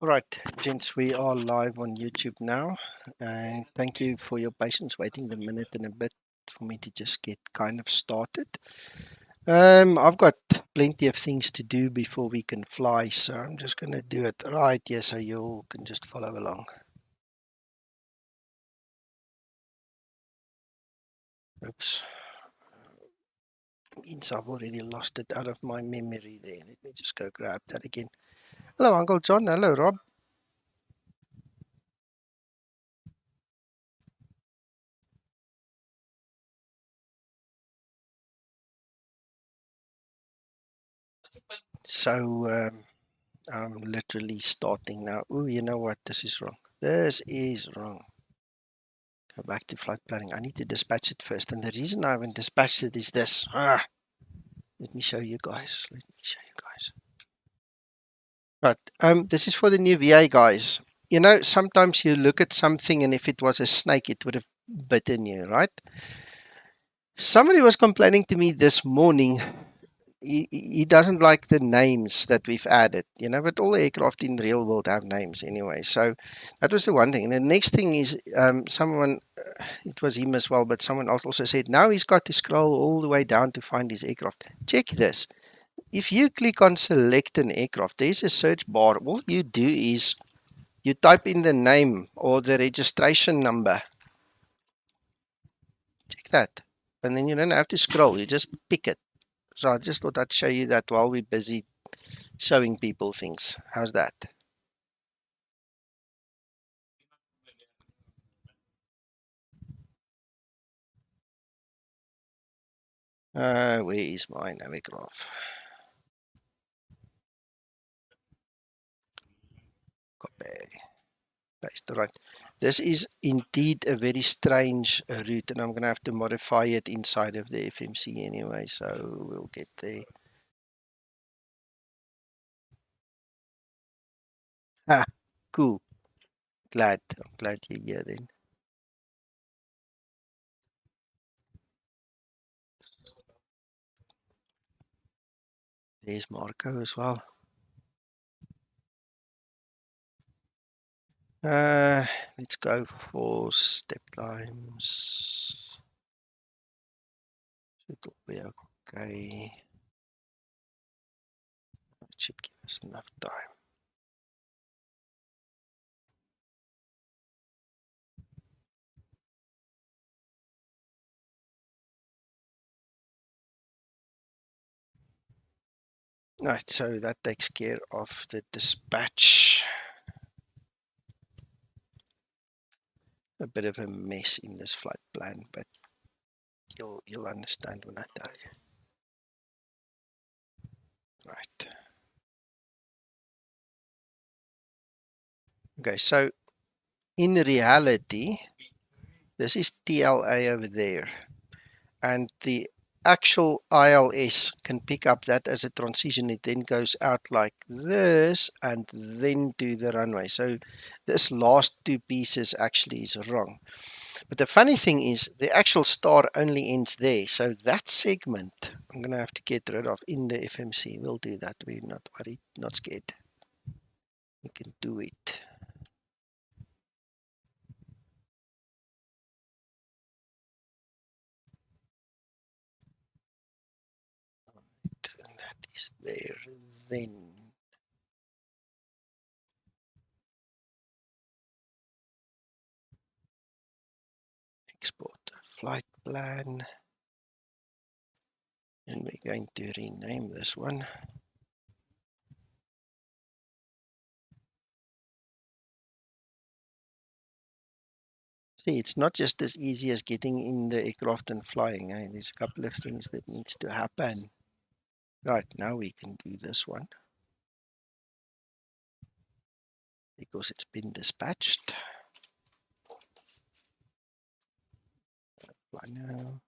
Right, gents, we are live on YouTube now, and thank you for your patience waiting the minute and a bit for me to just get kind of started. I've got plenty of things to do before we can fly, so I'm just going to do it right here so you all can just follow along. Oops. Means I've already lost it out of my memory there. Let me just go grab that again. Hello, Uncle John. Hello, Rob. So, I'm literally starting now. Oh, you know what? This is wrong. This is wrong. Go back to flight planning. I need to dispatch it first. And the reason I haven't dispatched it is this. Let me show you guys. Let me show you guys. Right. This is for the new VA guys. You know, sometimes you look at something and if it was a snake, it would have bitten you, right? Somebody was complaining to me this morning. He doesn't like the names that we've added, you know, but all the aircraft in the real world have names anyway. So that was the one thing. And the next thing is someone, it was him as well, but someone else also said, now he's got to scroll all the way down to find his aircraft. Check this. If you click on select an aircraft, there's a search bar. All you do is you type in the name or the registration number. Check that. And then you don't have to scroll. You just pick it. So I just thought I'd show you that while we're busy showing people things. How's that? Where is my Navigraph? Copy. Paste. Right. This is indeed a very strange route, and I'm going to have to modify it inside of the FMC anyway, so we'll get there. Ah, cool. I'm glad you're here then. There's Marco as well. Let's go for step times. It'll be okay. It should give us enough time. Right, so that takes care of the dispatch. A bit of a mess in this flight plan, but you'll understand when I tell you. Right. Okay, so in reality, this is TLA over there, and the actual ILS can pick up that as a transition. It then goes out like this and then to the runway. So this last two pieces actually is wrong. But the funny thing is the actual star only ends there. So that segment I'm going to have to get rid of in the FMC. We'll do that. We're not worried, not scared. We can do it. And that is there then. Export the flight plan. And we're going to rename this one. See, it's not just as easy as getting in the aircraft and flying. Eh? There's a couple of things that needs to happen. Right, now we can do this one. Because it's been dispatched. Fly now.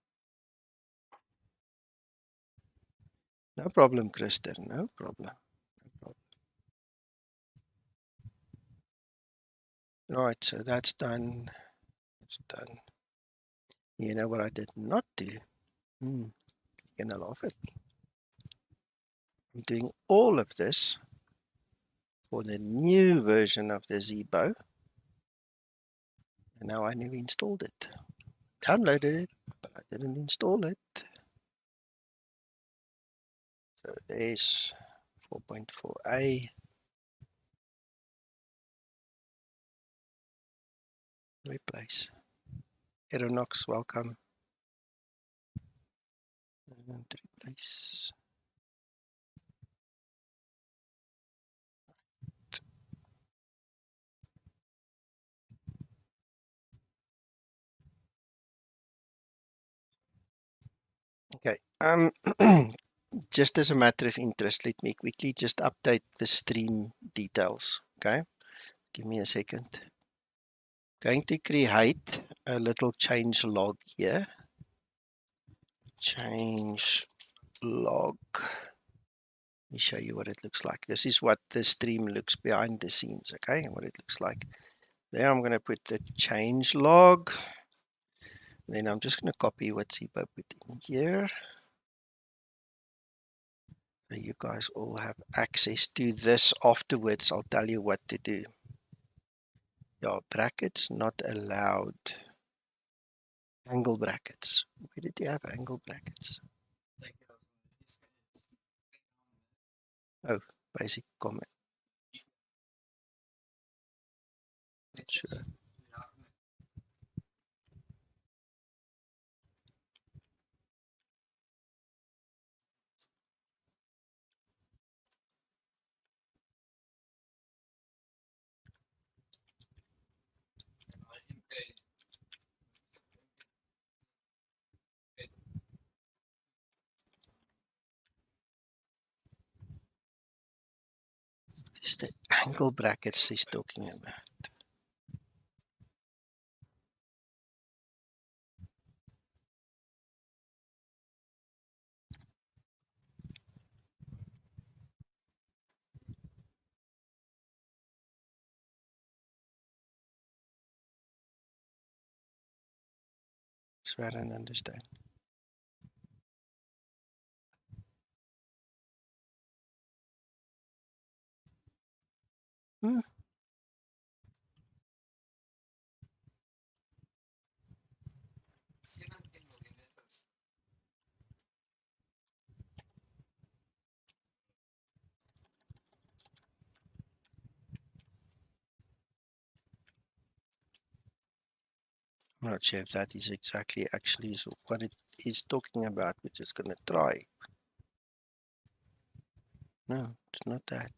No problem, Kristen. No problem. No problem. Right, so that's done. It's done. You know what I did not do? You're gonna laugh at me. I'm doing all of this for the new version of the Zibo. And now I never installed it. Downloaded it, but I didn't install it. So there's 4.4a. Replace. Aeronox, welcome. And replace. Okay. Just as a matter of interest, let me quickly just update the stream details. Okay. Give me a second. Going to create a little change log here. Change log. Let me show you what it looks like. This is what the stream looks behind the scenes, okay? What it looks like. There I'm going to put the change log. Then I'm just going to copy what Zibo put in here. So you guys all have access to this afterwards. I'll tell you what to do. Yeah, brackets not allowed. Angle brackets. Where did you have angle brackets? Oh, basic common. Sure. It's the angle brackets he's talking about. So I don't understand. Hmm. I'm not sure if that is exactly actually what it is talking about. We're just going to try. No, it's not that.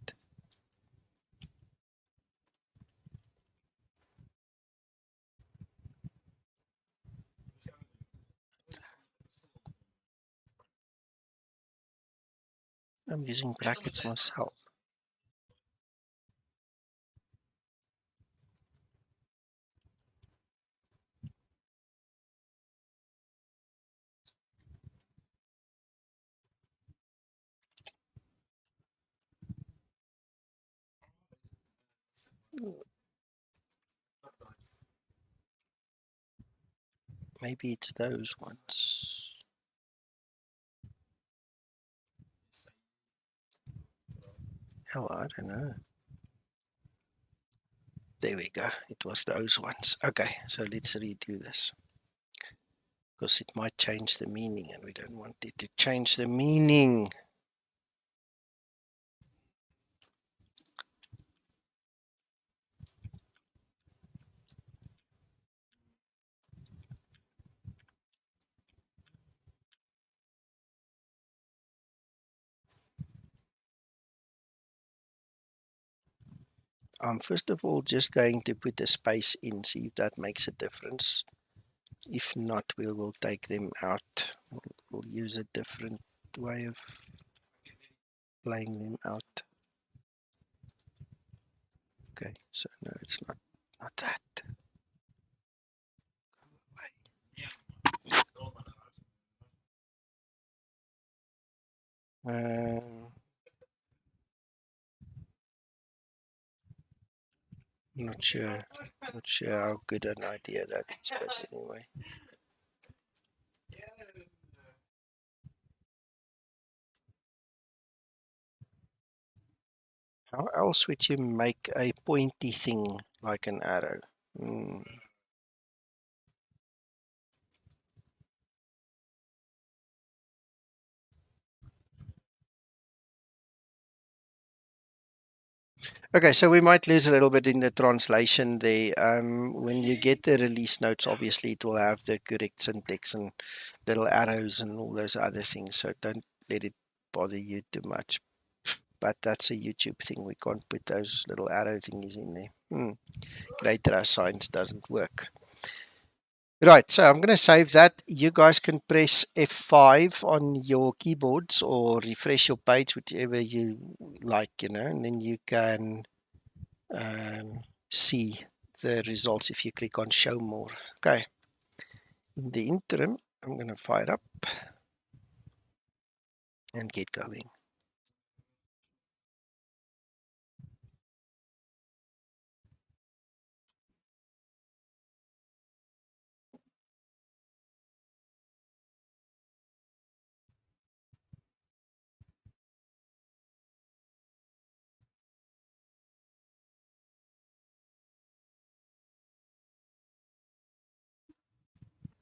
I'm using brackets myself. Maybe it's those ones. Hell, I don't know. There we go. It was those ones. Okay, so let's redo this. Because it might change the meaning and we don't want it to change the meaning. First of all, just going to put a space in, see if that makes a difference. If not, we will take them out. We'll use a different way of playing them out. Okay, so no, it's not that. Not sure how good an idea that is, but anyway. How else would you make a pointy thing like an arrow? Hmm. Okay, so we might lose a little bit in the translation there. When you get the release notes, obviously it will have the correct syntax and little arrows and all those other things. So don't let it bother you too much. But that's a YouTube thing. We can't put those little arrow thingies in there. Greater science doesn't work. Right, so I'm going to save that. You guys can press F5 on your keyboards or refresh your page, whichever you like, and then you can see the results if you click on show more. Okay, in the interim, I'm going to fire up and get going.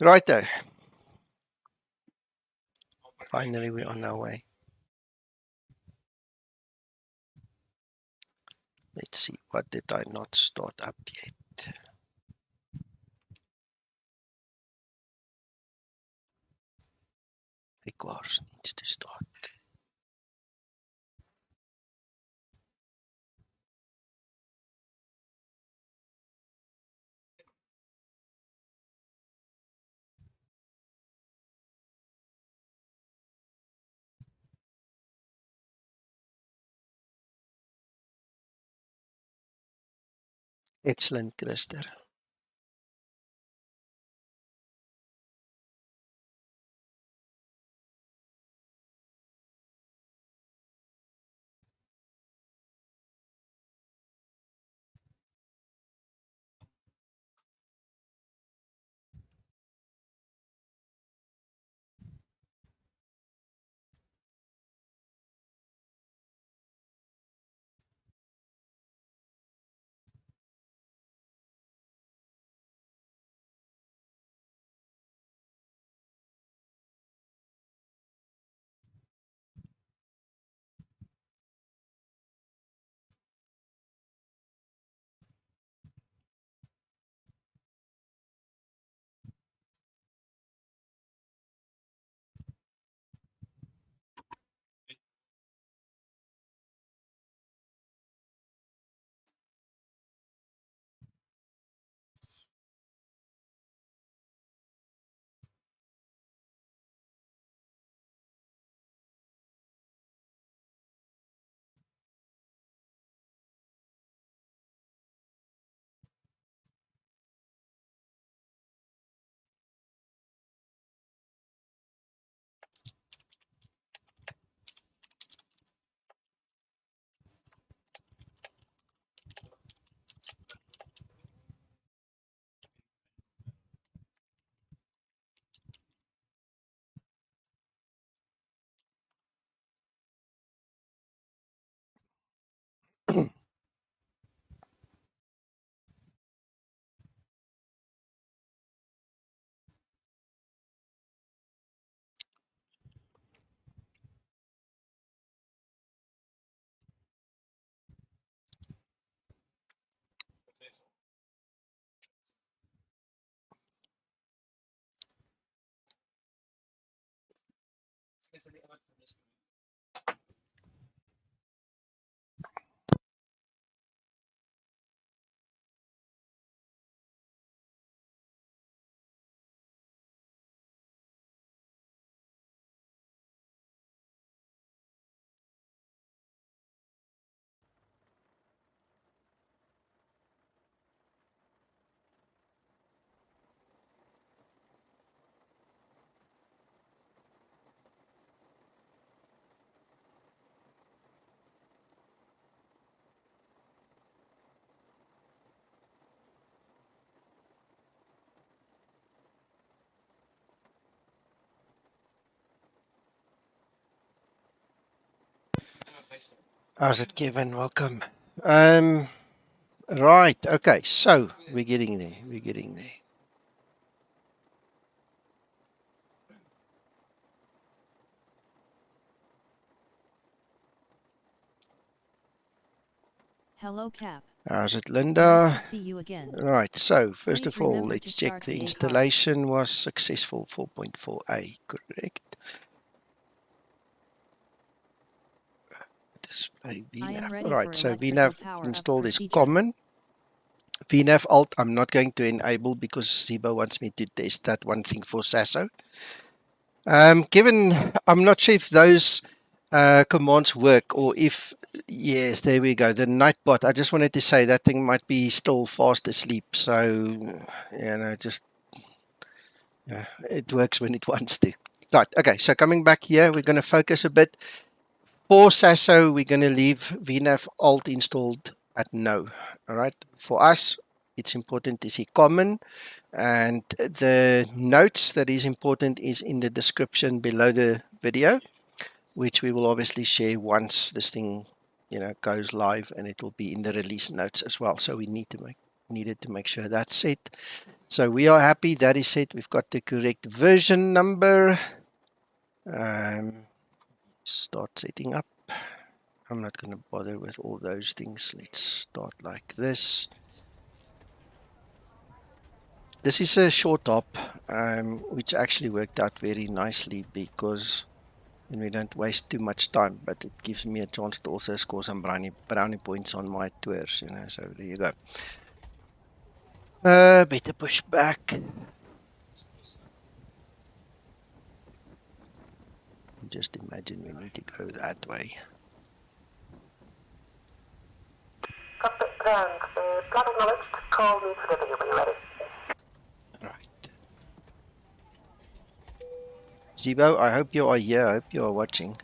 Right there. Finally, we're on our way. Let's see, what did I not start up yet? Requires needs to start. Excellent, Christer. How's it, Kevin? Welcome. Um, right. Okay. So we're getting there. We're getting there. Hello, Cap. How's it, Nice Linda? to see you again. Right. So first Please of all, remember to let's check start the VA card. installation was successful. 4.4a, correct? Display I am VNAV. ready Right. for So electrical VNAV power up installed is procedure. common. VNAV alt I'm not going to enable because Zibo wants me to test that one thing for SASO. Given I'm not sure if those commands work or if, yes, there we go. The Nightbot, I just wanted to say that thing might be still fast asleep. So, just it works when it wants to. Right, okay, so coming back here, we're going to focus a bit. For SASO, we're going to leave VNAV alt installed at no. All right, for us, it's important to see common. And the notes that is important is in the description below the video, which we will obviously share once this thing, goes live, and it will be in the release notes as well. So we needed to make sure that's set. So we are happy that is set. We've got the correct version number. Start setting up. I'm not going to bother with all those things. Let's start like this. This is a short hop, which actually worked out very nicely because then we don't waste too much time, but it gives me a chance to also score some brownie points on my tours, so there you go. Better push back. Just imagine we need to go that way. Copy, and flight acknowledged. Call me for the when you're ready. Right. Zibo, I hope you are here. I hope you are watching.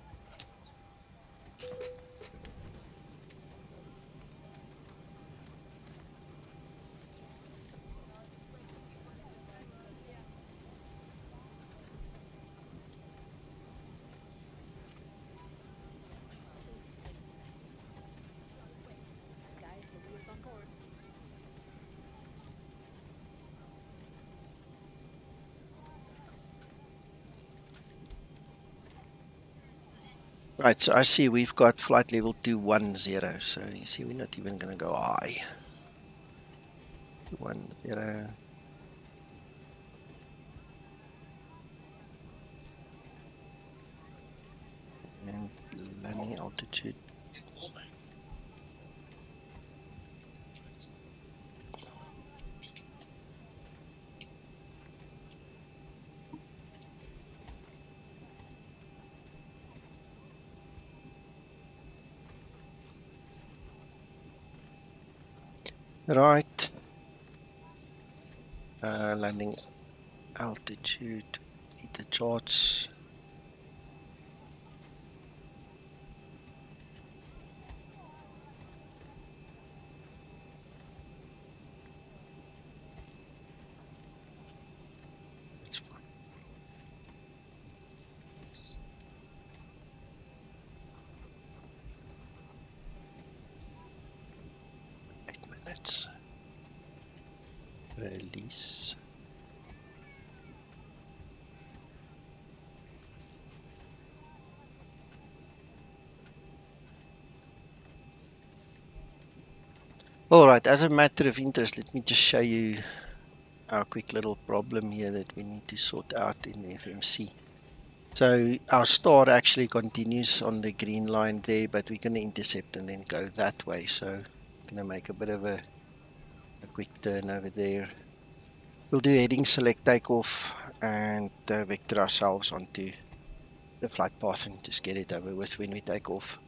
Right, so I see we've got flight level 210, so you see we're not even going to go high. 210. And landing altitude. Right. Landing altitude. Need the charts. That's fine. Let's release. All right, as a matter of interest, let me just show you our quick little problem here that we need to sort out in the FMC. So our star actually continues on the green line there, but we're going to intercept and then go that way. So I'm going to make a bit of a quick turn over there. We'll do heading select takeoff and vector ourselves onto the flight path and just get it over with when we take off.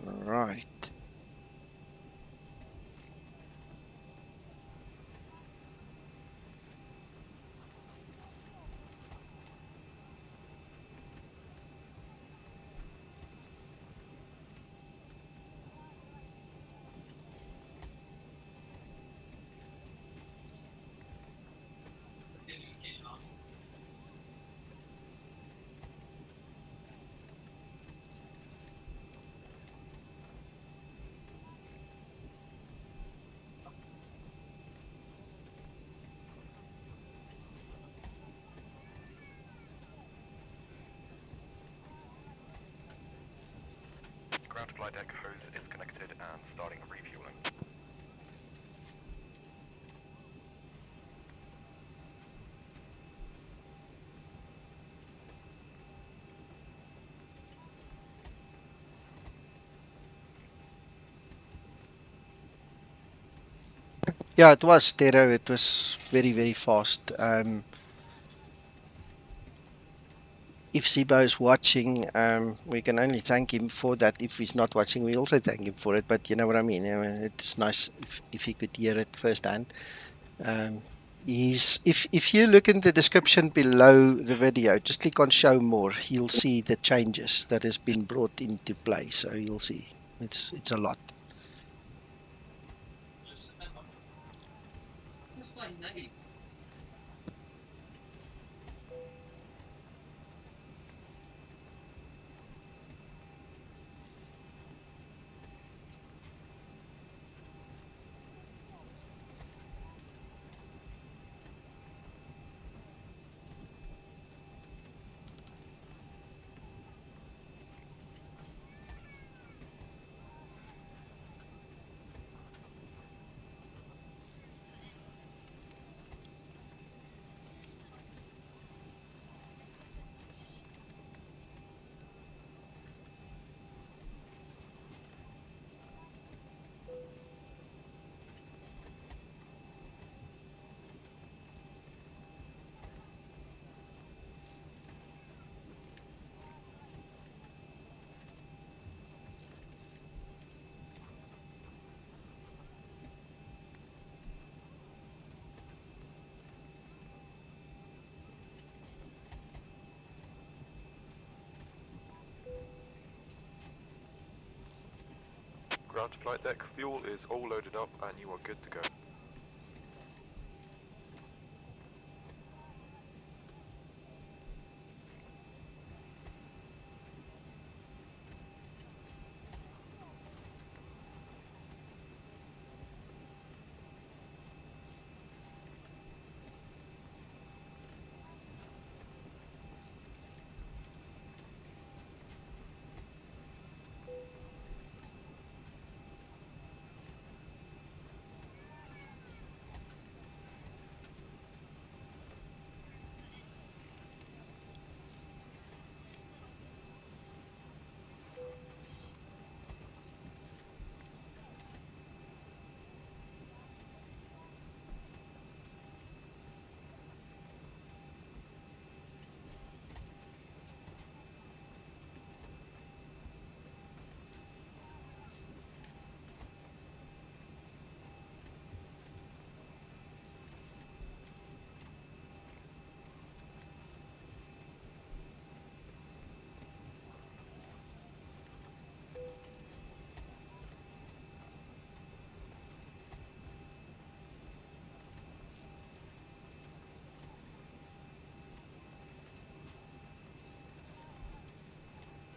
All right. flight deck hose is connected and starting refueling. Yeah, it was Tero. It was very, very fast. If Zibo is watching, we can only thank him for that. If he's not watching, we also thank him for it. But you know what I mean. It's nice if he could hear it firsthand. If you look in the description below the video, just click on show more. You'll see the changes that has been brought into play. So you'll see it's a lot. Ground to flight deck, fuel is all loaded up and you are good to go.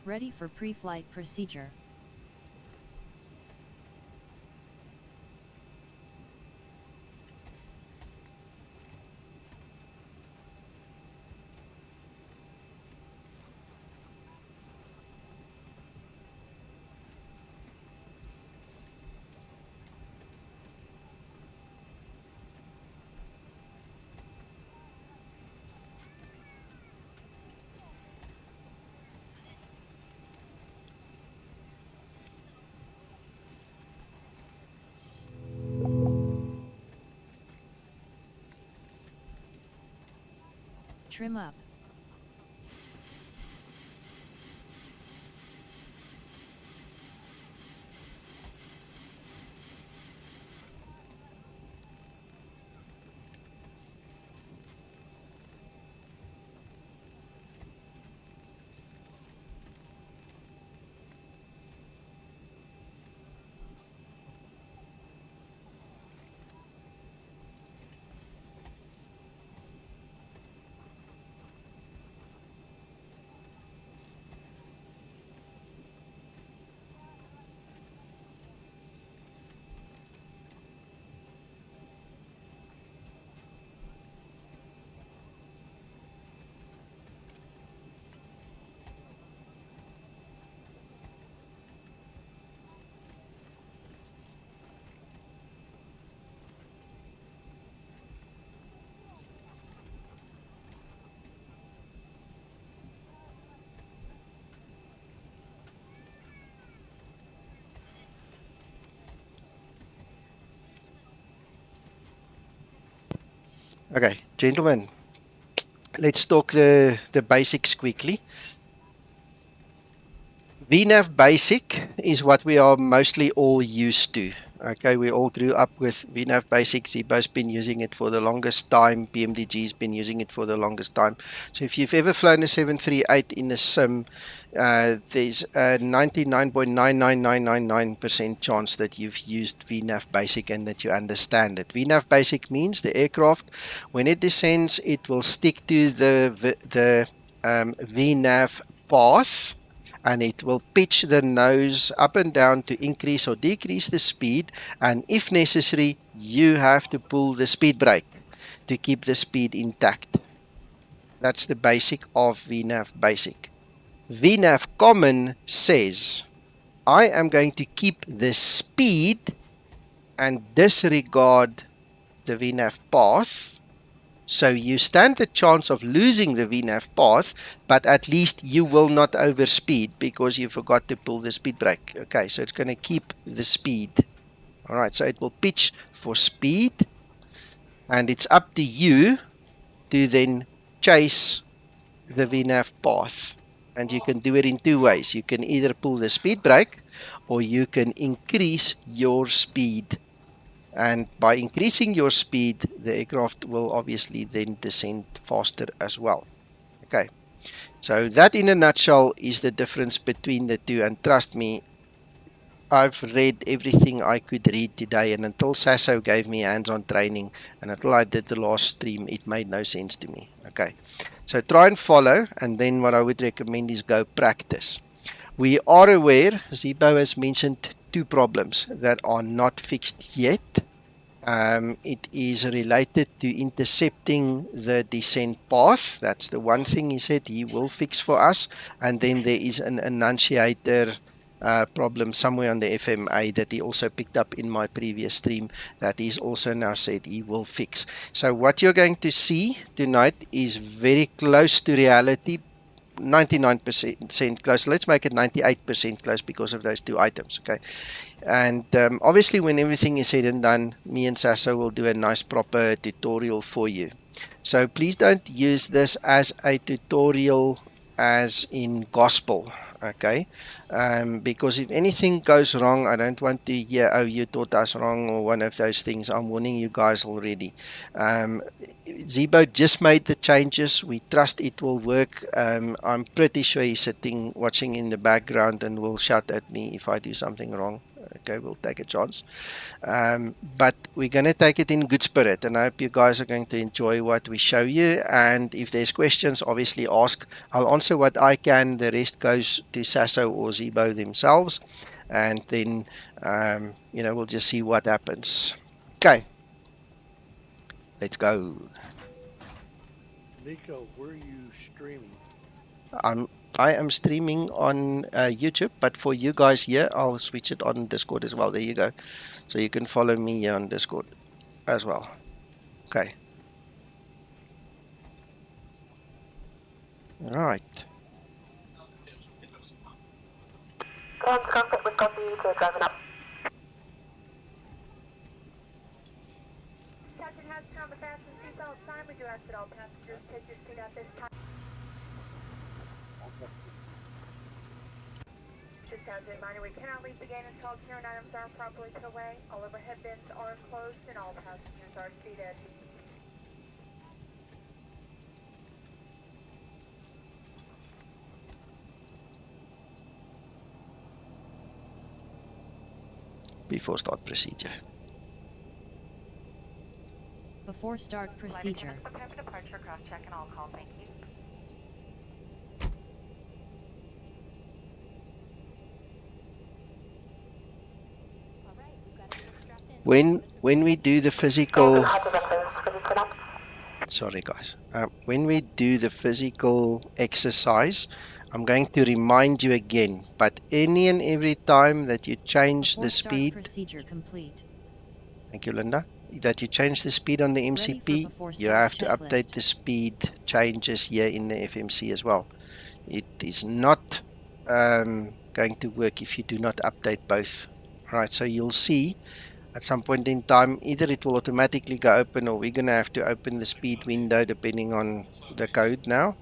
Ready for pre-flight procedure. Trim up. Okay, gentlemen, let's talk the basics quickly. VNAV Basic is what we are mostly all used to. Okay, we all grew up with VNAV Basic. Zibo's been using it for the longest time. PMDG's been using it for the longest time. So if you've ever flown a 738 in a sim, there's a 99.99999% chance that you've used VNAV Basic and that you understand it. VNAV Basic means the aircraft, when it descends, it will stick to the VNAV path, and it will pitch the nose up and down to increase or decrease the speed, and if necessary you have to pull the speed brake to keep the speed intact. That's the basic of VNAV Basic. VNAV Common says I am going to keep the speed and disregard the VNAV path. So you stand the chance of losing the VNAV path, but at least you will not overspeed because you forgot to pull the speed brake. Okay, so it's going to keep the speed. All right, so it will pitch for speed, and it's up to you to then chase the VNAV path. And you can do it in two ways. You can either pull the speed brake or you can increase your speed. And by increasing your speed, the aircraft will obviously then descend faster as well. Okay, so that in a nutshell is the difference between the two. And trust me, I've read everything I could read today, and until Sasso gave me hands-on training and until I did the last stream, it made no sense to me. Okay, so try and follow, and then what I would recommend is go practice. We are aware, Zibo has mentioned two problems that are not fixed yet. It is related to intercepting the descent path. That's the one thing he said he will fix for us. And then there is an annunciator problem somewhere on the FMA that he also picked up in my previous stream that he's also now said he will fix. So what you're going to see tonight is very close to reality. 99% close. Let's make it 98% close because of those two items. Okay, and obviously when everything is said and done, me and Sasso will do a nice proper tutorial for you. So please don't use this as a tutorial as in gospel, okay, because if anything goes wrong, I don't want to hear, oh, you taught us wrong, or one of those things. I'm warning you guys already. Zibo just made the changes. We trust it will work. I'm pretty sure he's sitting watching in the background and will shout at me if I do something wrong. Okay, we'll take a chance. But we're going to take it in good spirit, and I hope you guys are going to enjoy what we show you. And if there's questions, obviously ask. I'll answer what I can. The rest goes to Sasso or Zibo themselves. And then, we'll just see what happens. Okay. Let's go. Nico, where are you streaming? I am streaming on YouTube, but for you guys here, I'll switch it on Discord as well. There you go. So you can follow me here on Discord as well. Okay. All right. Ground to cockpit, we've got the ETA driving up. Captain has come with fasten seatbelt sign. We do ask that all passengers take your seat at this time. Just as a reminder, we cannot leave the gate until carrying items are properly put away. All overhead bins are closed and all passengers are seated. Before start procedure. Before start procedure. Prepare for departure, cross check and all call. Thank you. When we do the physical, When sorry guys, when we do the physical exercise, I'm going to remind you again, but any and every time that you change Before the start speed, procedure complete. thank you Linda, that you change the speed on the MCP, before you start have to update checklist. the speed changes here in the FMC as well. It is not going to work if you do not update both. Alright, so you'll see At some point in time, either it will automatically go open or we're going to have to open the speed window depending on the code now.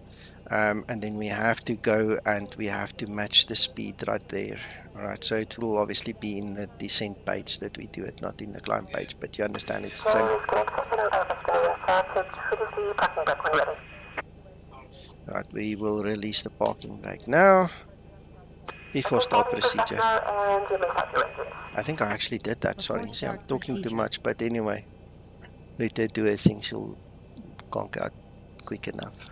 And then we have to go and we have to match the speed right there. All right, so it will obviously be in the descent page that we do it, not in the climb page, but you understand it's the same. Is connected and over spinning inserted. Release the parking brake when ready. All right, we will release the parking brake now before start procedure. And you may start your engines. I think I actually did that. Sorry, Before see, I'm start talking too procedure. much, but anyway, let her do her thing. She'll conk out quick enough.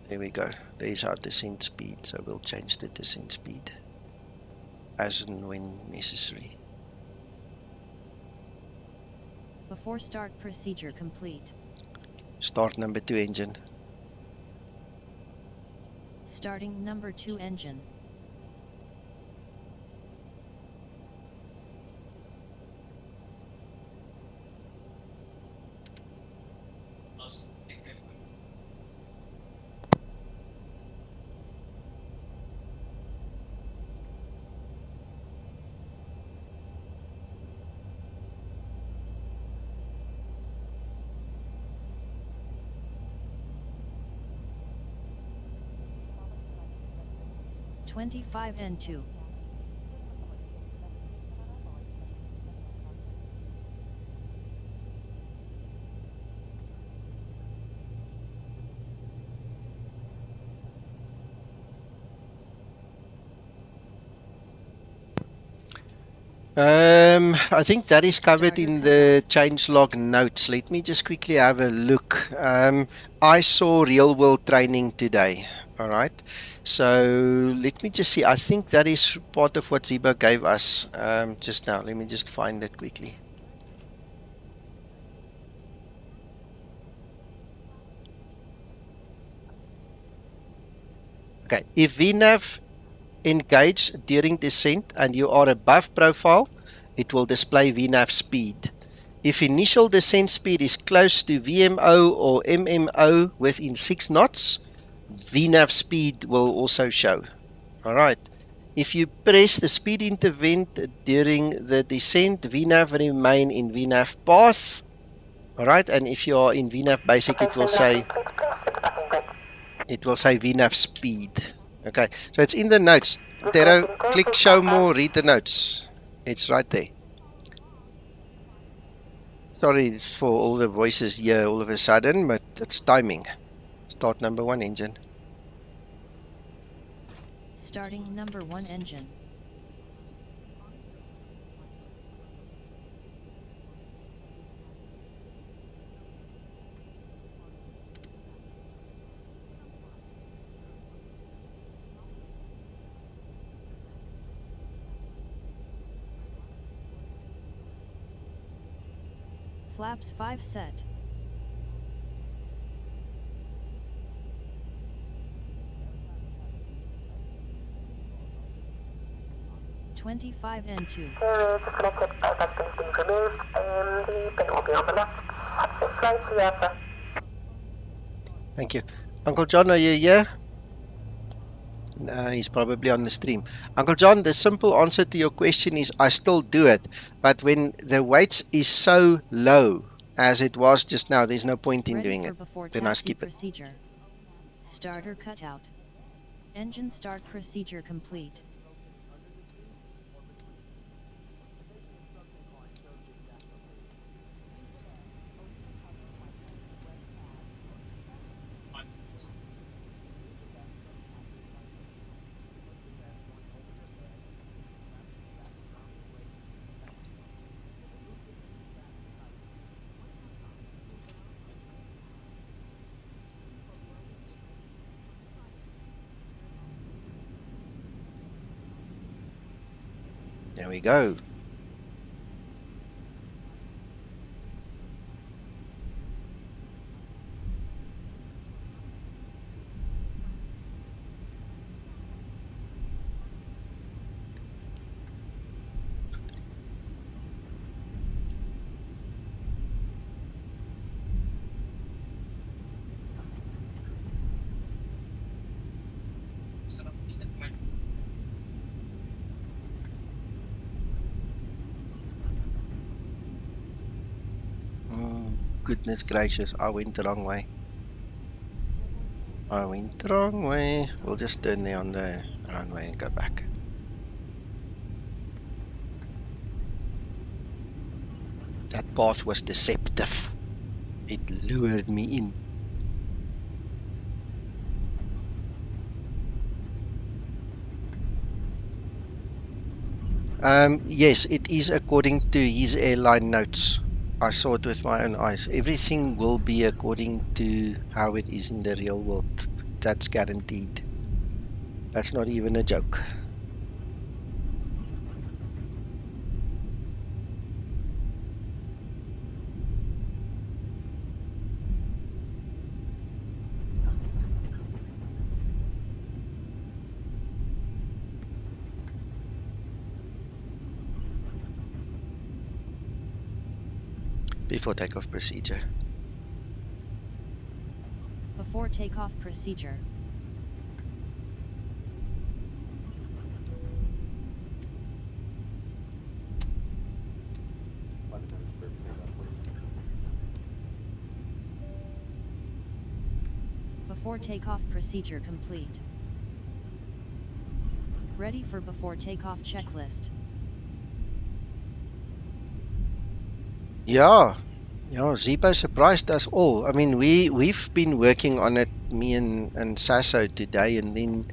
There we go. There's our descent speed, so we'll change the descent speed as and when necessary. Before start procedure complete. Start number 2 engine. Starting number 2 engine. N2. I think that is covered in the changelog notes. Let me just quickly have a look. I saw real world training today. All right. So let me just see. I think that is part of what Zibo gave us just now. Let me just find it quickly. Okay. If VNAV engaged during descent and you are above profile, it will display VNAV speed. If initial descent speed is close to VMO or MMO within 6 knots, VNAV speed will also show. Alright, if you press the speed intervent during the descent, VNAV remain in VNAV path. Alright, and if you are in VNAV basic, it will say VNAV speed. Okay, so it's in the notes. Tero, click show more, read the notes. It's right there. Sorry for all the voices here all of a sudden, but it's timing. Start number 1 engine. Starting number 1 engine. Flaps 5 set. N2. There is disconnected, bypass bin is being removed, and the bin will be on the left. Have a safe flight, see you after. Thank you. Uncle John, are you here? No, he's probably on the stream. Uncle John, the simple answer to your question is I still do it. But when the weights is so low, as it was just now, there's no point in doing it. Then I skip it. Procedure. Starter cutout. Engine start procedure complete. There we go. goodness gracious, I went the wrong way. I went the wrong way. We'll just turn there on the runway and go back. That path was deceptive. It lured me in. Yes, it is according to his airline notes. I saw it with my own eyes. Everything will be according to how it is in the real world. That's guaranteed. That's not even a joke. Before takeoff procedure. Before takeoff procedure. Before takeoff procedure complete. Ready for before takeoff checklist. Yeah, Zibo surprised us all. I mean, we've been working on it, me and Sasso today, and then,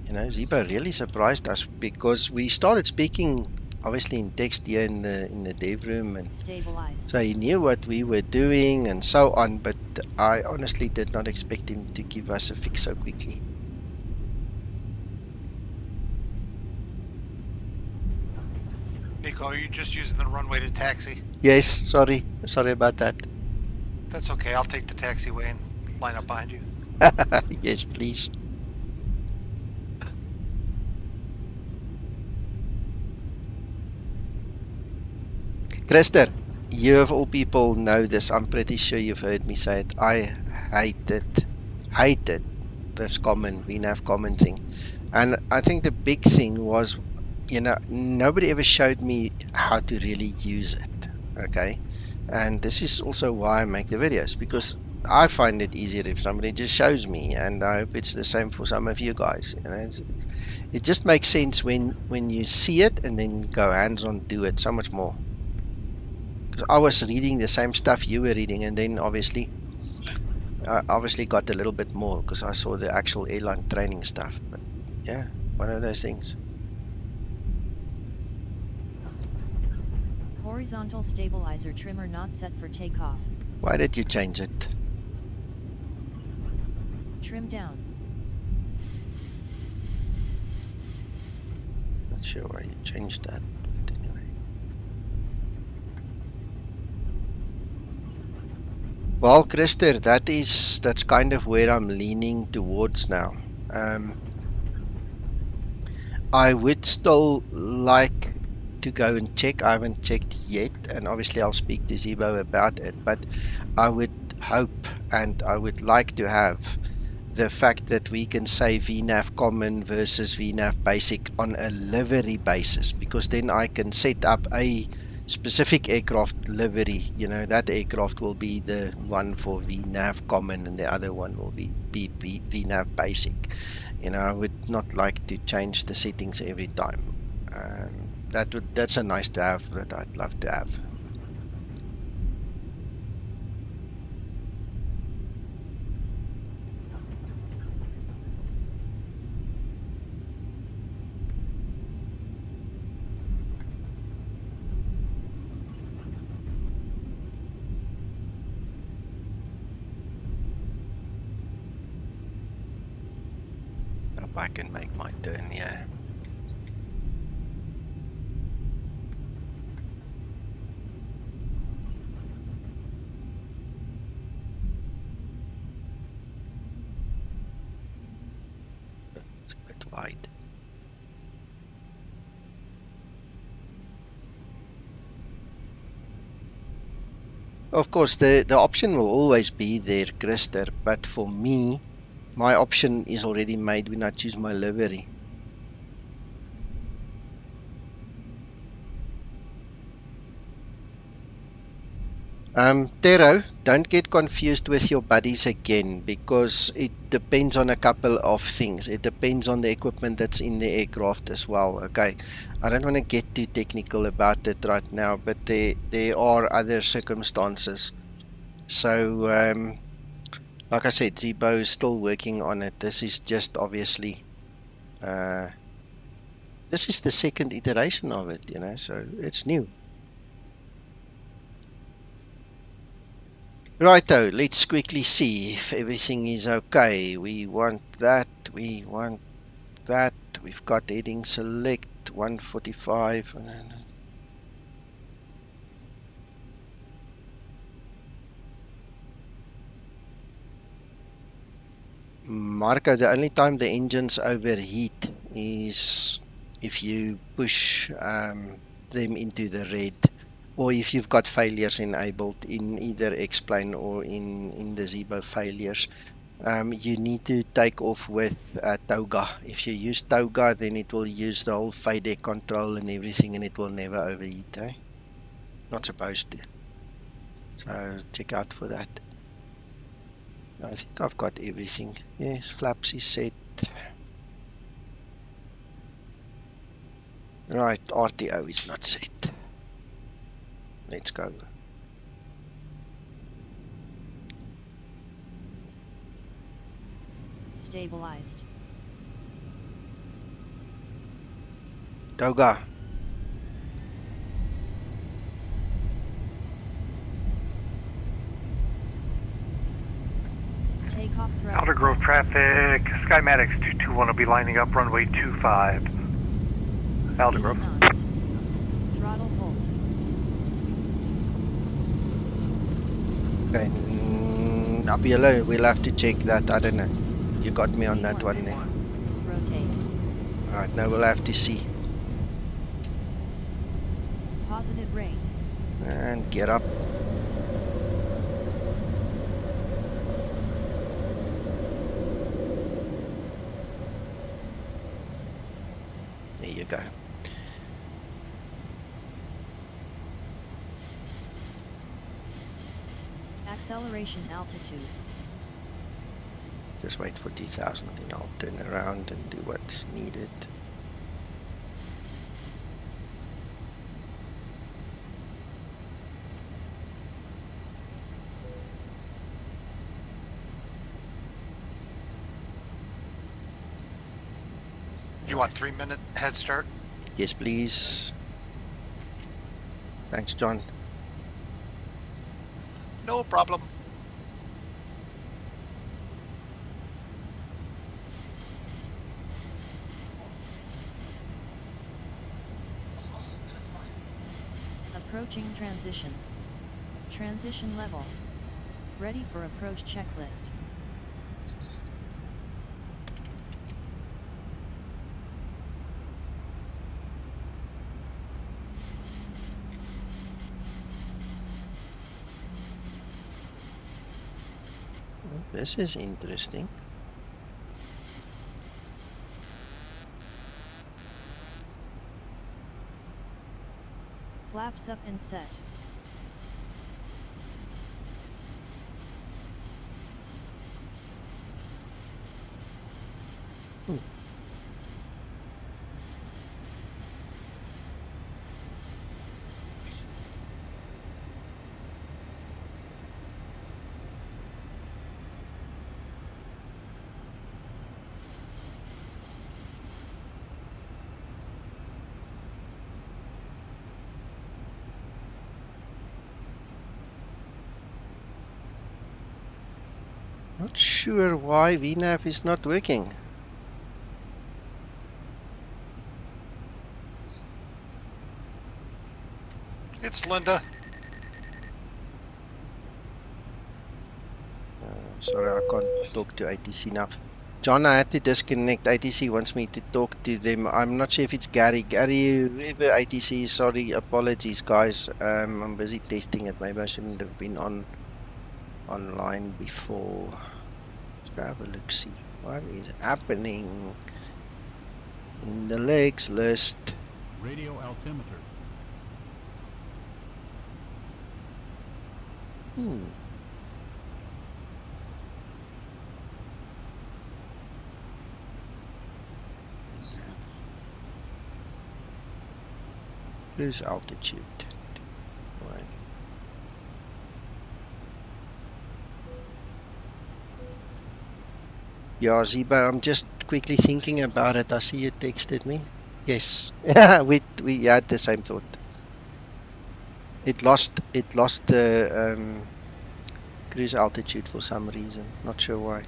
you know, Zibo really surprised us because we started speaking, obviously in text here in the dev room, and Stabilized. so he knew what we were doing and so on. But I honestly did not expect him to give us a fix so quickly. Nico, are you just using the runway to taxi? Yes, sorry about that. That's okay, I'll take the taxiway and line up behind you. Yes, please. Christer, you of all people know this. I'm pretty sure you've heard me say it. I hated this common VNAV common thing. And I think the big thing was, you know, nobody ever showed me how to really use it. Okay, and this is also why I make the videos, because I find it easier if somebody just shows me, and I hope it's the same for some of you guys. You know, it just makes sense when you see it and then go hands-on, do it so much more. Because I was reading the same stuff you were reading, and then obviously I obviously got a little bit more because I saw the actual airline training stuff. But yeah, one of those things. Horizontal stabilizer trimmer not set for takeoff. Why did you change it? Trim down. Not sure why you changed that, but anyway. Well, Christer, that's kind of where I'm leaning towards now. I would still like to go and check. I haven't checked yet, and obviously I'll speak to Zibo about it, but I would hope and I would like to have the fact that we can say VNAV Common versus VNAV Basic on a livery basis, because then I can set up a specific aircraft livery. You know, that aircraft will be the one for VNAV Common and the other one will be VNAV Basic. You know, I would not like to change the settings every time. That's a nice to have that I'd love to have. Hope I can make my turn here. It's a bit wide. Of course, the option will always be there, Christer, but for me, my option is already made when I choose my livery. Tero, don't get confused with your buddies again, because it depends on a couple of things. It depends on the equipment that's in the aircraft as well. Okay, I don't want to get too technical about it right now, but there are other circumstances. So, like I said, Zibo is still working on it. This is just obviously, this is the second iteration of it, you know, so it's new. Righto, let's quickly see if everything is okay. We want that, we want that. We've got heading select 145. Marco, the only time the engines overheat is if you push them into the red, or if you've got failures enabled in either X-Plane or in the Zibo failures. You need to take off with Toga. If you use Toga, then it will use the whole FADEC control and everything, and it will never overheat. Not supposed to. So check out for that. I think I've got everything. Yes, flaps is set. Right, RTO is not set. Let's go. Stabilized. Toga. Takeoff thrust. Outer Grove traffic, Skymatix 221 will be lining up runway 25. Outer Grove. Throttle hold. Okay, Abiola, we'll have to check that. I don't know. You got me on that one there. Rotate. Alright, now we'll have to see. Positive rate. And get up. There you go. Acceleration altitude. Just wait for 2000, then I'll turn around and do what's needed. You want 3-minute head start? Yes, please. Thanks, John. No problem. Approaching transition. Transition level. Ready for approach checklist. This is interesting. Flaps up and set. Not sure why VNAV is not working. It's Linda. Sorry, I can't talk to ATC now. John, I had to disconnect. ATC wants me to talk to them. I'm not sure if it's Gary. Gary, whoever ATC is, sorry, apologies, guys. I'm busy testing it. Maybe I shouldn't have been online before. Let's go have a look, see what is happening in the legs list. Radio altimeter. Cruise altitude. Right. Yeah, Zibo, I'm just quickly thinking about it. I see you texted me. Yes. we had the same thought. It lost the cruise altitude for some reason. Not sure why.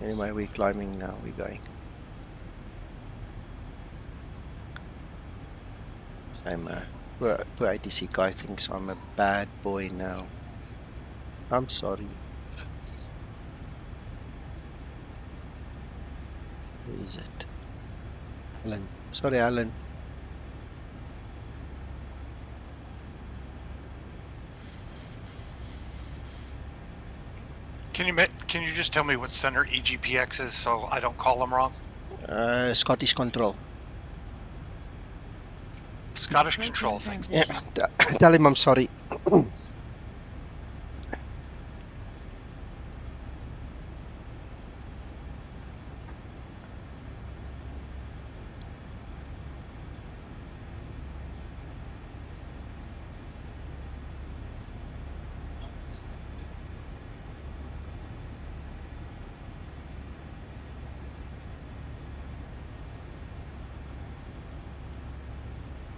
Anyway, we're climbing now. We're going. I'm poor ATC guy thinks I'm a bad boy now. I'm sorry. Who is it? Alan. Sorry, Alan. Can you just tell me what center EGPX is so I don't call them wrong? Scottish Control. Scottish Control, thanks. Yeah, tell him I'm sorry.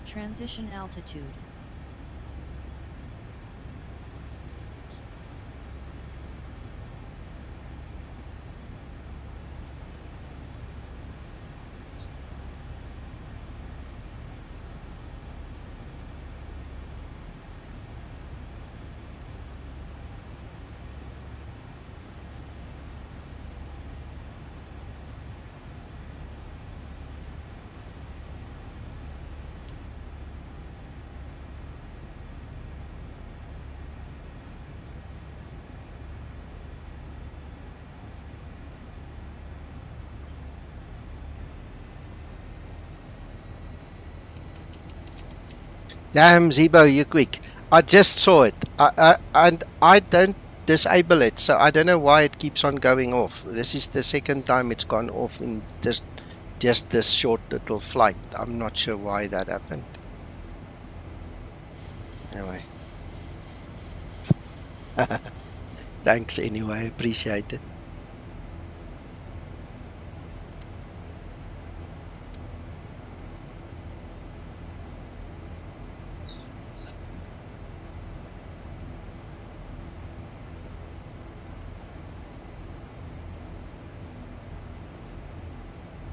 Transition altitude. Damn, Zibo, you quick. I just saw it. And I don't disable it, so I don't know why it keeps on going off. This is the second time it's gone off in just this short little flight. I'm not sure why that happened. Anyway. Thanks anyway, appreciate it.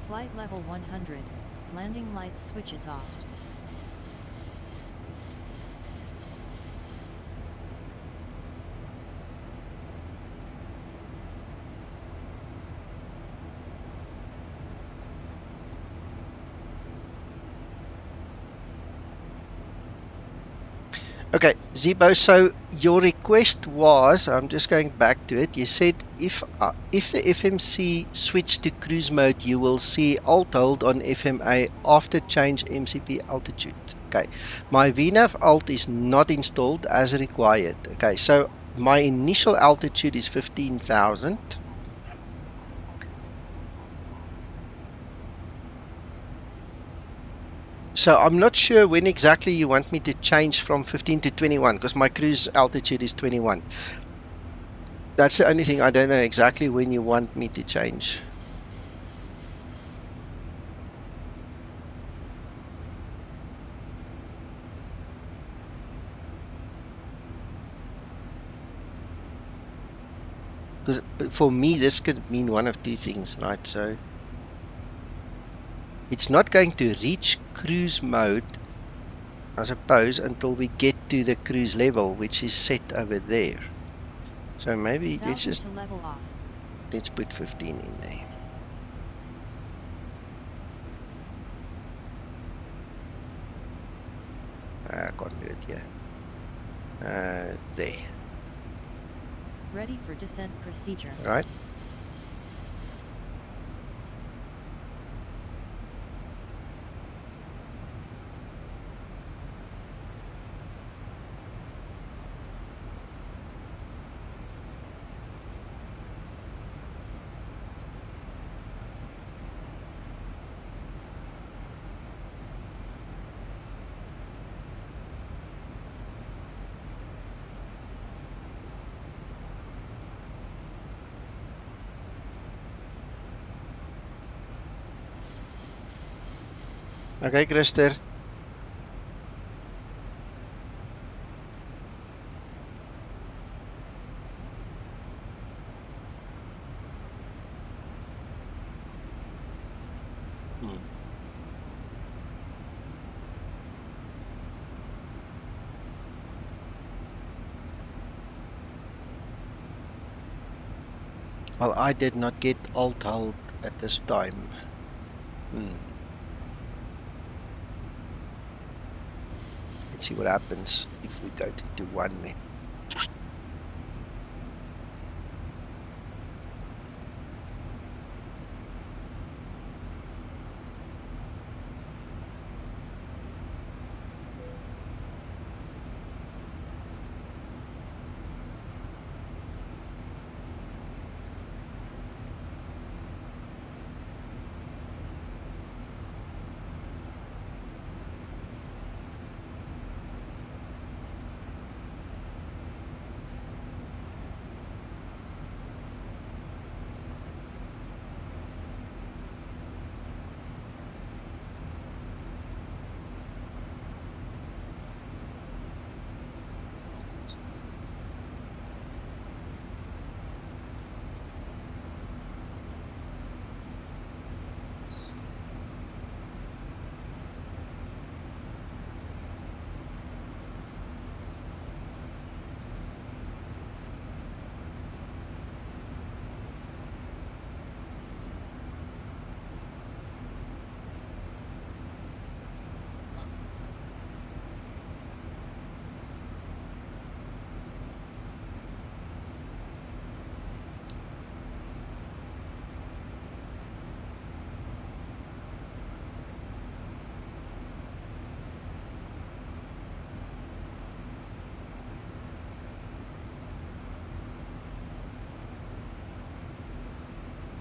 Flight level 100, landing lights switches off. Okay, Zibo, so your request was, I'm just going back to it, you said if the FMC switch to cruise mode, you will see alt hold on FMA after change MCP altitude. Okay, my VNAV alt is not installed as required. Okay, so my initial altitude is 15,000. So I'm not sure when exactly you want me to change from 15 to 21 because my cruise altitude is 21. That's the only thing. I don't know exactly when you want me to change. Because for me this could mean one of two things, right? So it's not going to reach cruise mode, I suppose, until we get to the cruise level, which is set over there. So maybe let's just level off. Let's put 15 in there. I can't do it here. There. Ready for descent procedure. Right. Okay, Christer. Well, I did not get alt hold at this time. Let's see what happens if we go to 1 then.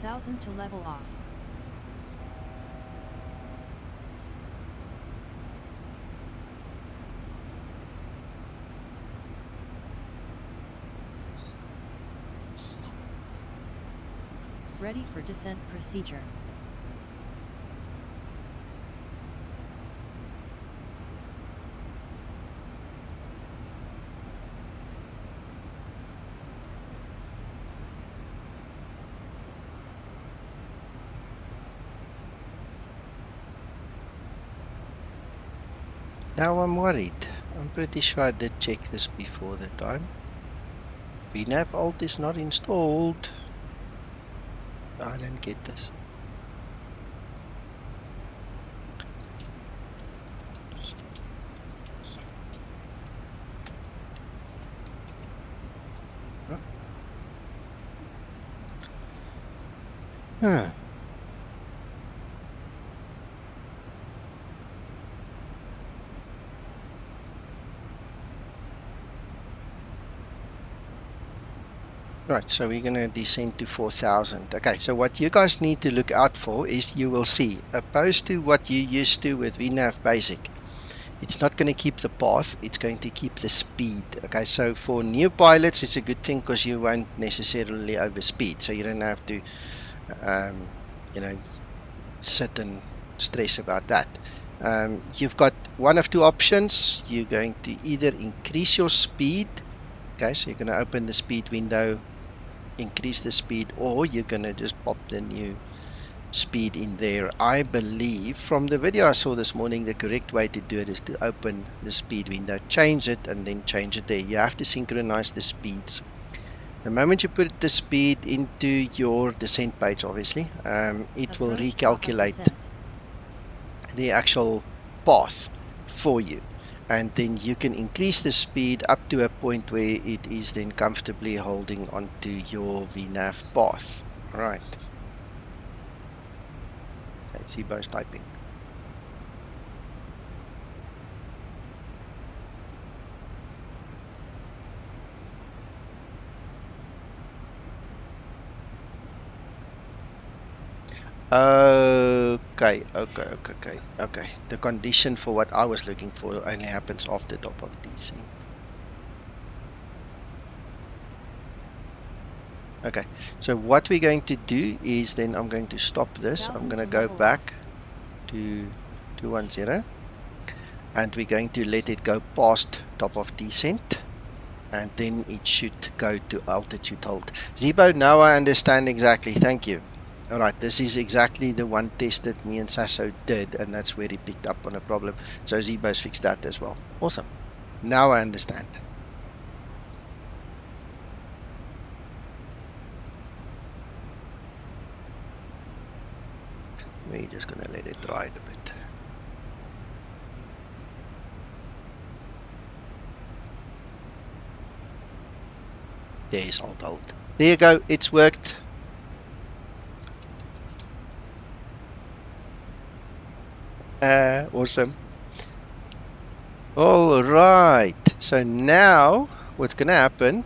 Thousand to level off. Ready for descent procedure. Now I'm worried. I'm pretty sure I did check this before the time. VNAV alt is not installed. I didn't get this. Huh. Right, so we're going to descend to 4,000. Okay, so what you guys need to look out for is you will see, opposed to what you used to with VNAV Basic, it's not going to keep the path, it's going to keep the speed. Okay, so for new pilots, it's a good thing because you won't necessarily overspeed, so you don't have to, you know, sit and stress about that. You've got one of two options. You're going to either increase your speed, okay, so you're going to open the speed window, increase the speed, or you're going to just pop the new speed in there. I believe from the video I saw this morning, the correct way to do it is to open the speed window, change it, and then change it there. You have to synchronize the speeds. The moment you put the speed into your descent page, obviously, it will recalculate the actual path for you, and then you can increase the speed up to a point where it is then comfortably holding onto your VNAV path. Right. Okay, Zibo's typing. Okay. The condition for what I was looking for only happens off the top of DC. Okay, so what we're going to do is then I'm going to stop this. I'm going to go back to 210. And we're going to let it go past top of descent. And then it should go to altitude hold. Zibo, now I understand exactly. Thank you. Alright, this is exactly the one test that me and Sasso did, and that's where he picked up on a problem. So Zibo's fixed that as well. Awesome. Now I understand. We're just going to let it ride a bit. There's alt hold. There you go, it's worked. Awesome. Alright, so now what's going to happen,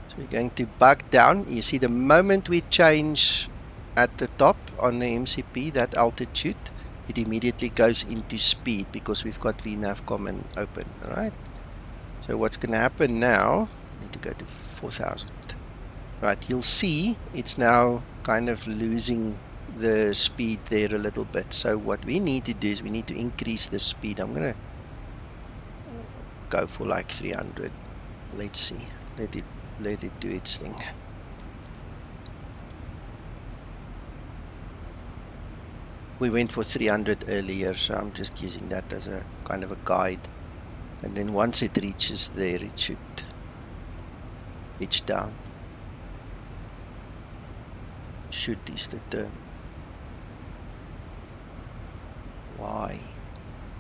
so we're going to bug down. You see the moment we change at the top on the MCP, that altitude, it immediately goes into speed because we've got VNAV Common open. Alright, so what's going to happen now, I need to go to 4000. Right, you'll see it's now kind of losing the speed there a little bit. So what we need to do is we need to increase the speed. I'm going to go for like 300. Let's see. Let it do its thing. We went for 300 earlier, so I'm just using that as a kind of a guide. And then once it reaches there, it should pitch down. Should is the term. Why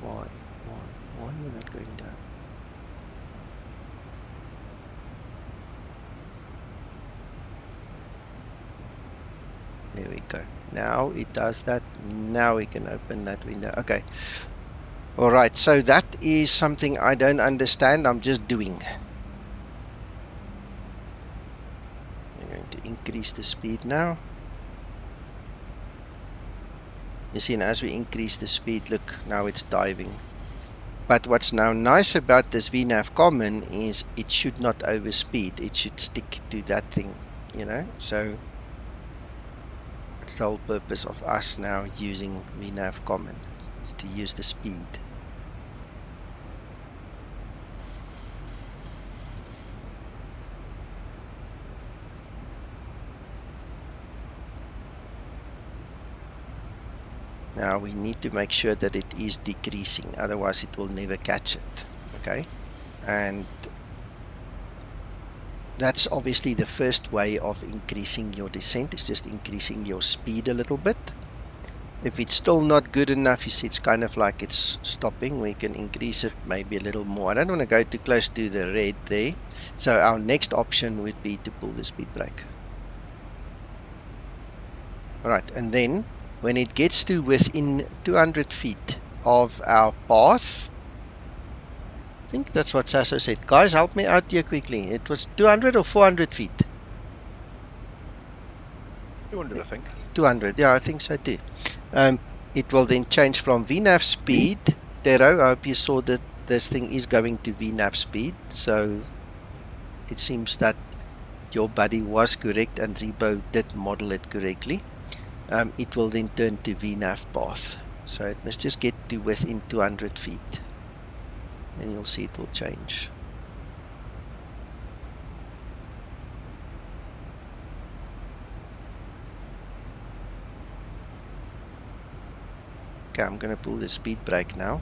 are we not going down? There we go. Now it does that. Now we can open that window. Okay. Alright, so that is something I don't understand. I'm just doing. We're going to increase the speed now. You see, and as we increase the speed, look, now it's diving. But what's now nice about this VNAV Common is it should not overspeed. It should stick to that thing, you know. So that's the whole purpose of us now using VNAV Common, is to use the speed. Now we need to make sure that it is decreasing, otherwise it will never catch it. Okay, and that's obviously the first way of increasing your descent, is just increasing your speed a little bit. If it's still not good enough, you see it's kind of like it's stopping, we can increase it maybe a little more. I don't want to go too close to the red there, so our next option would be to pull the speed brake. Alright, and then when it gets to within 200 feet of our path, I think that's what Sasso said. Guys, help me out here quickly. It was 200 or 400 feet? 200, I think. 200, yeah, I think so too. It will then change from VNAV speed. Tero, I hope you saw that this thing is going to VNAV speed. So it seems that your buddy was correct and Zibo did model it correctly. It will then turn to VNAV path. So it must just get to within 200 feet. And you'll see it will change. Okay, I'm going to pull the speed brake now,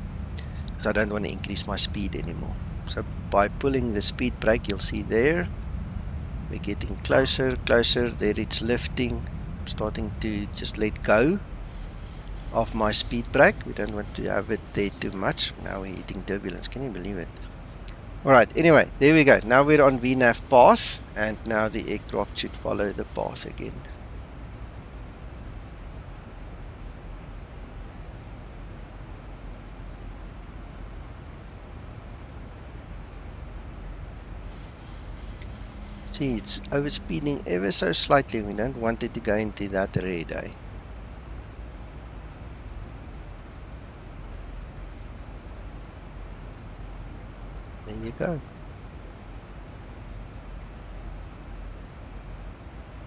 because I don't want to increase my speed anymore. So by pulling the speed brake, you'll see there, we're getting closer, closer, there it's lifting. Starting to just let go of my speed brake. We don't want to have it there too much. Now we're hitting turbulence. Can you believe it? Alright, anyway, there we go. Now we're on VNAV path, and now the aircraft should follow the path again. See, it's overspeeding ever so slightly. We don't want it to go into that red eye. There you go.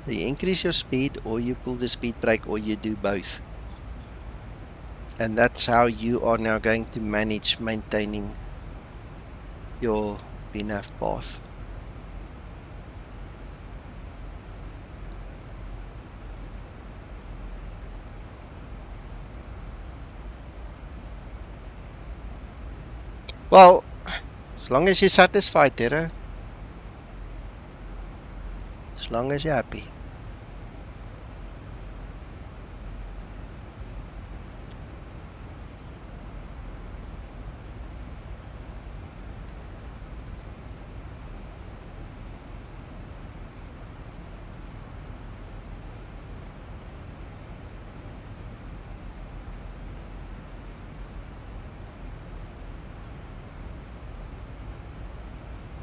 So you increase your speed, or you pull the speed brake, or you do both. And that's how you are now going to manage maintaining your VNAV path. Well, as long as you're satisfied, Tero. As long as you're happy.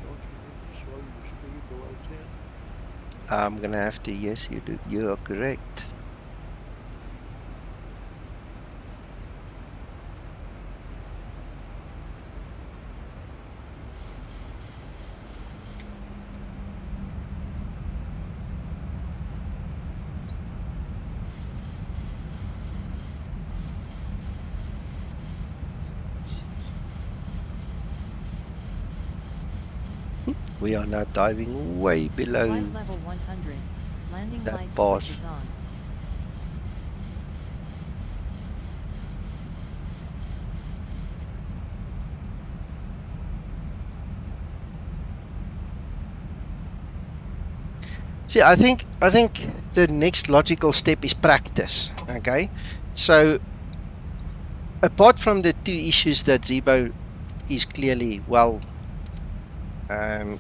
Don't you need to slow your speed below 10? I'm gonna have to, yes, you do. You are correct. We are now diving way below Flight level 100. Landing that light path. switch is on. See, I think the next logical step is practice. Okay, so apart from the two issues that Zibo is clearly well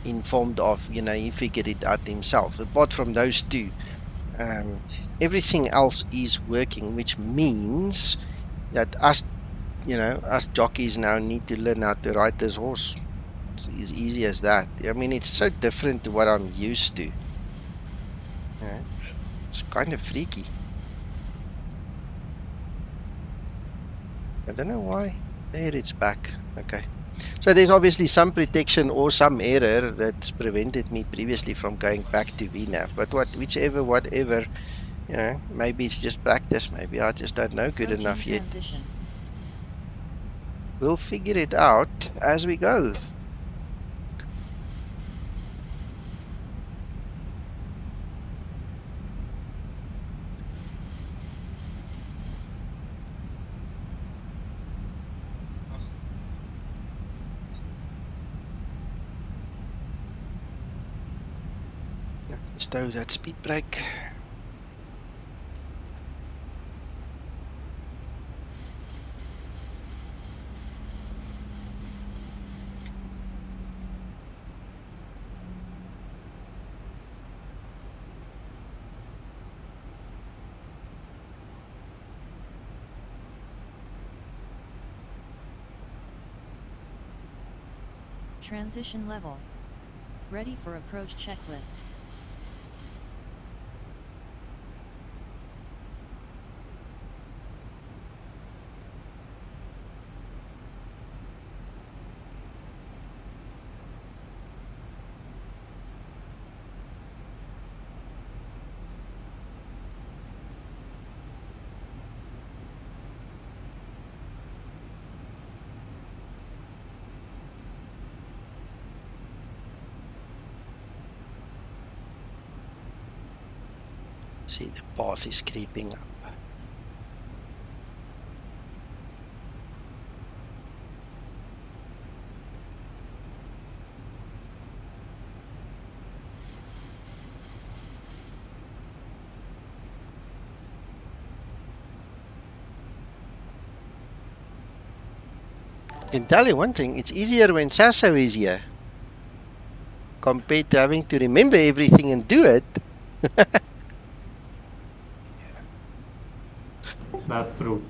informed of, you know, he figured it out himself. Apart from those two, everything else is working, which means that us, you know, us jockeys now need to learn how to ride this horse. It's as easy as that. I mean, it's so different to what I'm used to. Yeah, it's kind of freaky. I don't know why. There, it's back. Okay. So there's obviously some protection or some error that's prevented me previously from going back to VNAV. But whatever, you know, maybe it's just practice. Maybe I just don't know good enough yet. Transition. We'll figure it out as we go. Let's do that speed brake. Transition level. Ready for approach checklist. See, the path is creeping up. I can tell you one thing, it's easier when Sasso is here compared to having to remember everything and do it. That's true.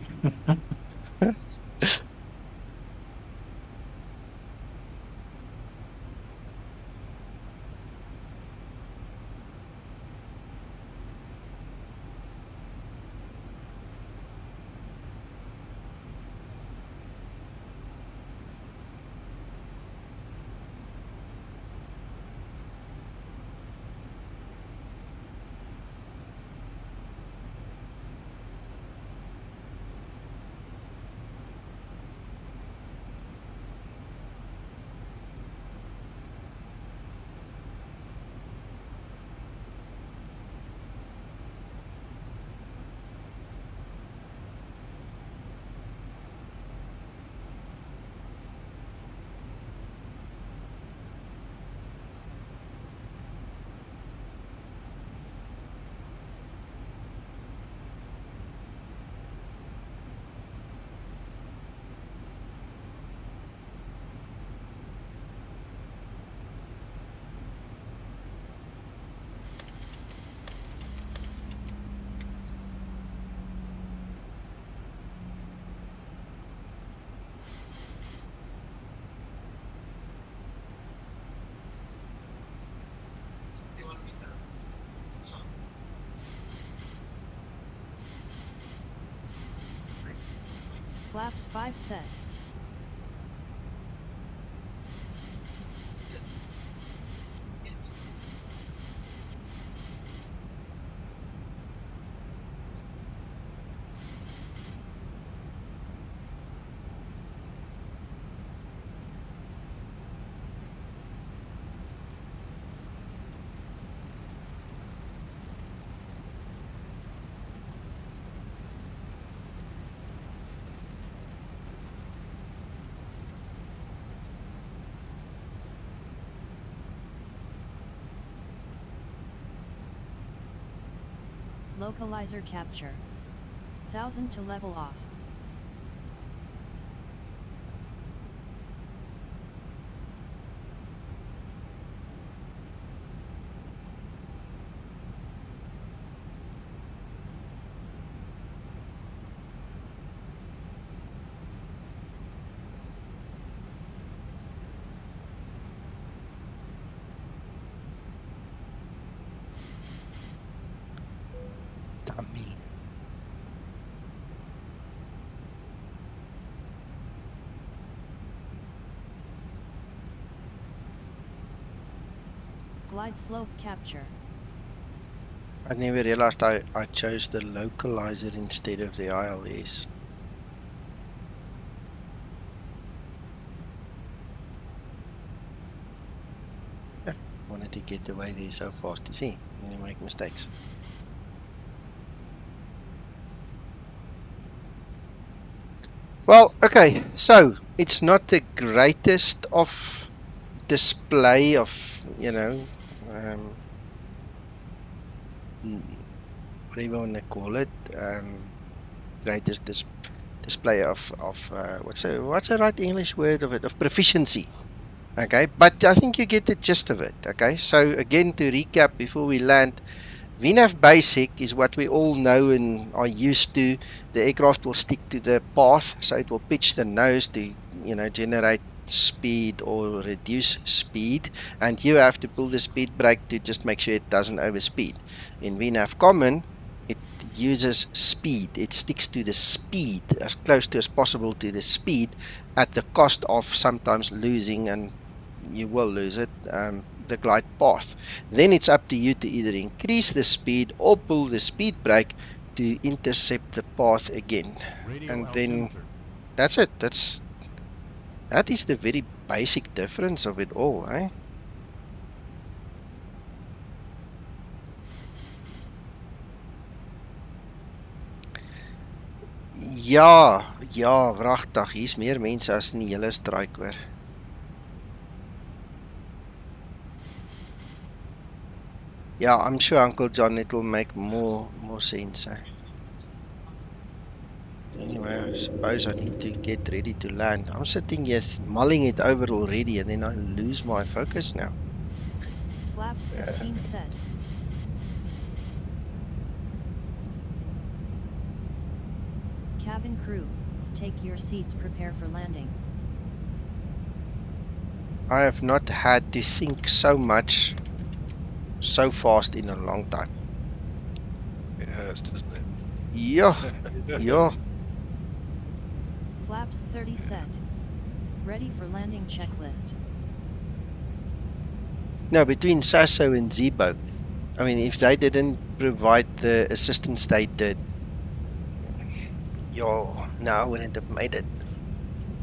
Flaps 5 set. Localizer capture. 1000 to level off. Dummy. Glide slope capture. I never realized I chose the localizer instead of the ILS. Yeah, wanted to get away there so fast. You see, when you make mistakes. Well, okay, so it's not the greatest of display of, you know, whatever you want to call it, greatest display of what's the right English word of it, of proficiency. Okay, but I think you get the gist of it. Okay, so again, to recap before we land, VNAV Basic is what we all know and are used to. The aircraft will stick to the path, so it will pitch the nose to, you know, generate speed or reduce speed, and you have to pull the speed brake to just make sure it doesn't overspeed. In VNAV Common, it uses speed. It sticks to the speed, as close to as possible to the speed, at the cost of sometimes losing, and you will lose it, the glide path. Then it's up to you to either increase the speed or pull the speed brake to intercept the path again. And then that's it. That is the very basic difference of it all, eh? Ja, wragtig, hier's meer mense as in die hele strike hoor. Yeah, I'm sure Uncle John, it will make more sense. Eh? Anyway, I suppose I need to get ready to land. I'm sitting here mulling it over already, and then I lose my focus now. Flaps 15 set. Cabin crew, take your seats, prepare for landing. I have not had to think so much so fast in a long time. It hurts, doesn't it? Yeah, yeah. Flaps 30 set. Ready for landing checklist. No, between Sasso and Zibo, I mean, if they didn't provide the assistance they did, yo, no, I wouldn't have made it.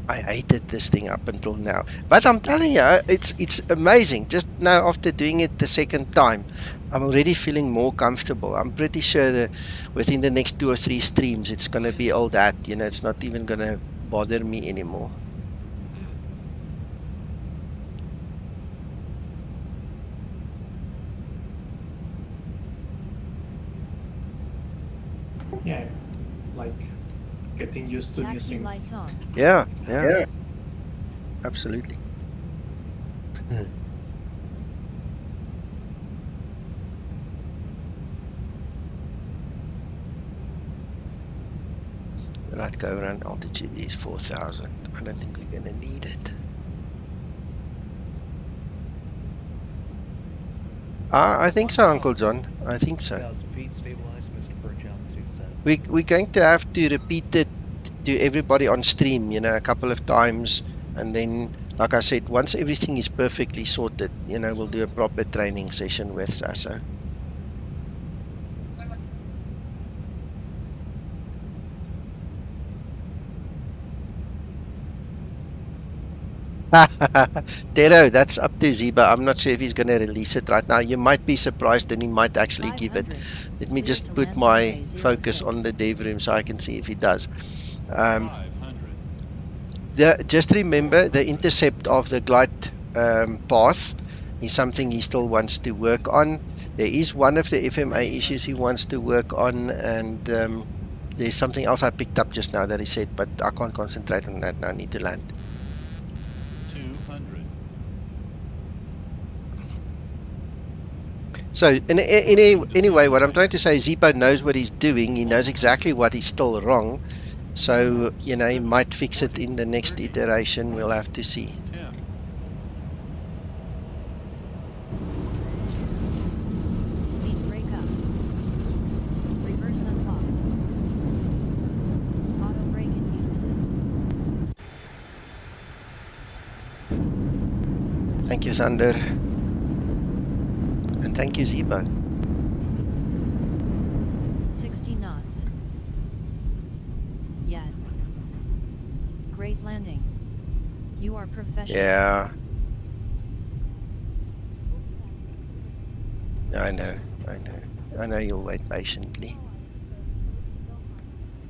I hated this thing up until now. But I'm telling you, it's amazing. Just now, after doing it the second time, I'm already feeling more comfortable. I'm pretty sure that within the next 2 or 3 streams, it's going to be all that. You know, it's not even going to bother me anymore. Yeah, like getting used to new Taxi things. lights on. Yeah. Absolutely. Right, go around altitude is 4,000. I don't think we're going to need it. I think so, Uncle John. I think so. 1,000 feet, stabilized, Mr. Perch, altitude set. We're going to have to repeat it to everybody on stream, you know, a couple of times, and then, like I said, once everything is perfectly sorted, you know, we'll do a proper training session with Sasso. Tero, that's up to Zibo. I'm not sure if he's going to release it right now. You might be surprised and he might actually give it. Let me just put my focus on the dev room so I can see if he does. Just remember, the intercept of the glide path is something he still wants to work on. There is one of the FMA issues he wants to work on, and there's something else I picked up just now that he said, but I can't concentrate on that now. I need to land. 200. So anyway, what I'm trying to say is Zibo knows what he's doing. He knows exactly what he's still wrong. So, you know, he might fix it in the next iteration. We'll have to see. 10. Speed brake up. Reverse unlocked. Auto brake in use. Thank you, Sander. And thank you, Zibo. 60 knots. Yet. Great landing. You are professional. Yeah. I know. I know you'll wait patiently.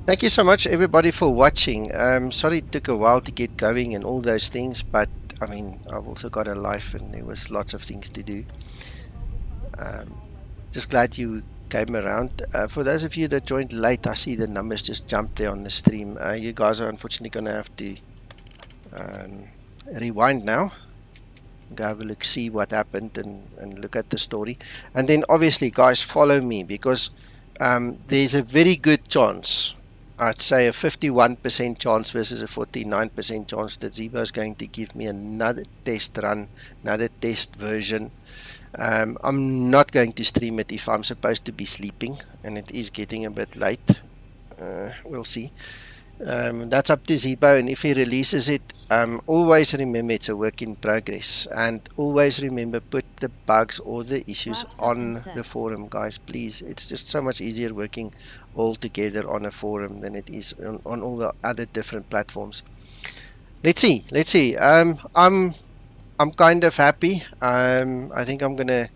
Thank you so much, everybody, for watching. Sorry it took a while to get going and all those things, but I mean, I've also got a life and there was lots of things to do. Just glad you came around. For those of you that joined late, I see the numbers just jumped there on the stream. You guys are unfortunately going to have to rewind now. Go have a look, see what happened, and look at the story. And then obviously, guys, follow me, because there's a very good chance, I'd say a 51% chance versus a 49% chance that Zibo is going to give me another test run, another test version. I'm not going to stream it if I'm supposed to be sleeping, and it is getting a bit late. We'll see. That's up to Zibo, and if he releases it, always remember it's a work in progress, and always remember, put the bugs or the issues on the forum, guys, please. It's just so much easier working all together on a forum than it is on all the other different platforms. Let's see. I'm kind of happy. I think I'm gonna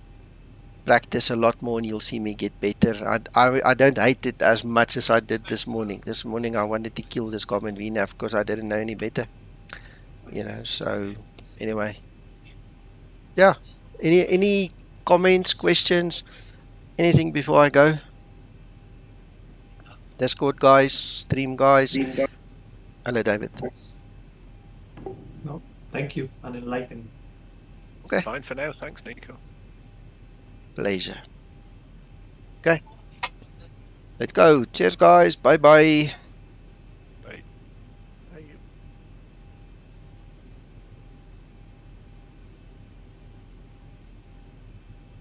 practice a lot more and you'll see me get better. I don't hate it as much as I did this morning. This morning I wanted to kill this common VNAV because I didn't know any better. You know, so anyway. Yeah. Any comments, questions, anything before I go? Discord guys, stream guys. Hello, David. No, thank you. Unenlightened. Okay. Fine for now, thanks, Nico. Pleasure. Okay. Let's go. Cheers, guys. Bye-bye.